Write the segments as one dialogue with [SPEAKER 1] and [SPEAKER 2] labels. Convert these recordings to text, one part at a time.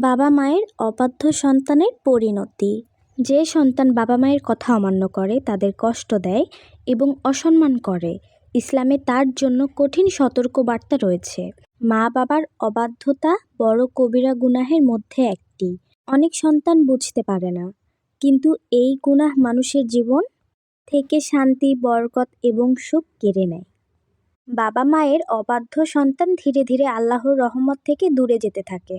[SPEAKER 1] বাবা মায়ের অবাধ্য সন্তানের পরিণতি। যে সন্তান বাবা মায়ের কথা অমান্য করে, তাদের কষ্ট দেয় এবং অসম্মান করে, ইসলামে তার জন্য কঠিন সতর্কবার্তা রয়েছে। মা বাবার অবাধ্যতা বড় কবিরা গুনাহের মধ্যে একটি। অনেক সন্তান বুঝতে পারে না, কিন্তু এই গুনাহ মানুষের জীবন থেকে শান্তি, বরকত এবং সুখ কেড়ে নেয়। বাবা মায়ের অবাধ্য সন্তান ধীরে ধীরে আল্লাহর রহমত থেকে দূরে যেতে থাকে।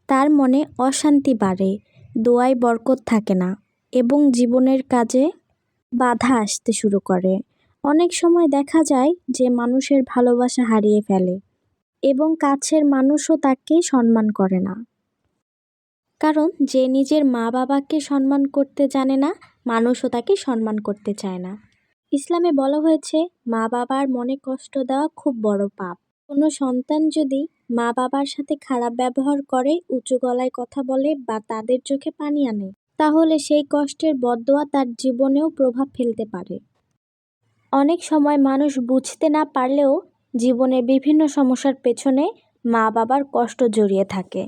[SPEAKER 1] তার মনে অশান্তি বাড়ে, দোয়ায় বরকত থাকে না এবং জীবনের কাজে বাধা আসতে শুরু করে। অনেক সময় দেখা যায় যে মানুষের ভালোবাসা হারিয়ে ফেলে এবং কাছের মানুষও তাকে সম্মান করে না। কারণ যে নিজের মা বাবাকে সম্মান করতে জানে না, মানুষও তাকে সম্মান করতে চায় না। ইসলামে বলা হয়েছে, মা বাবার মনে কষ্ট দেওয়া খুব বড় পাপ। কোনো সন্তান যদি মা বাবার সাথে খারাপ ব্যবহার করে, উঁচু গলায় কথা বলে বা তাদের চোখে পানি আনে, তাহলে সেই কষ্টের বদদোয়া তার জীবনেও প্রভাব ফেলতে পারে। অনেক সময় মানুষ বুঝতে না পারলেও জীবনের বিভিন্ন সমস্যার পেছনে মা বাবার কষ্ট জড়িয়ে থাকে।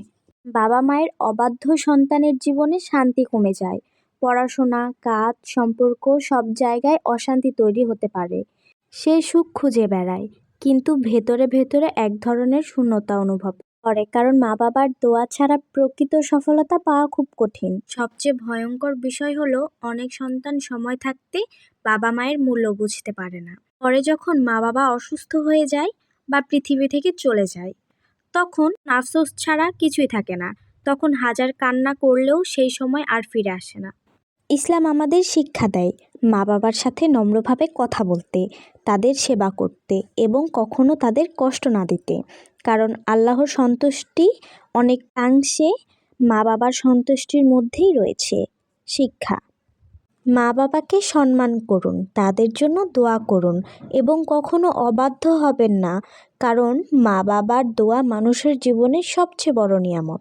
[SPEAKER 1] বাবা মায়ের অবাধ্য সন্তানের জীবনে শান্তি কমে যায়, পড়াশোনা, কাজ, সম্পর্ক সব জায়গায় অশান্তি তৈরি হতে পারে। সে সুখ খুঁজে বেড়ায়, কিন্তু ভেতরে ভেতরে এক ধরনের শূন্যতা অনুভব করে, কারণ মা বাবার দোয়া ছাড়া প্রকৃত সফলতা পাওয়া খুব কঠিন। সবচেয়ে ভয়ঙ্কর বিষয় হলো, অনেক সন্তান সময় থাকতে বাবা মায়ের মূল্য বুঝতে পারে না। পরে যখন মা বাবা অসুস্থ হয়ে যায় বা পৃথিবী থেকে চলে যায়, তখন আফসোস ছাড়া কিছুই থাকে না। তখন হাজার কান্না করলেও সেই সময় আর ফিরে আসে না। ইসলাম আমাদের শিক্ষা দেয় মা বাবার সাথে নম্রভাবে কথা বলতে, তাদের সেবা করতে এবং কখনো তাদের কষ্ট না দিতে, কারণ আল্লাহর সন্তুষ্টি অনেকাংশে মা বাবার সন্তুষ্টির মধ্যেই রয়েছে। শিক্ষা: মা বাবাকে সম্মান করুন, তাদের জন্য দোয়া করুন এবং কখনো অবাধ্য হবেন না, কারণ মা বাবার দোয়া মানুষের জীবনের সবচেয়ে বড় নিয়ামত।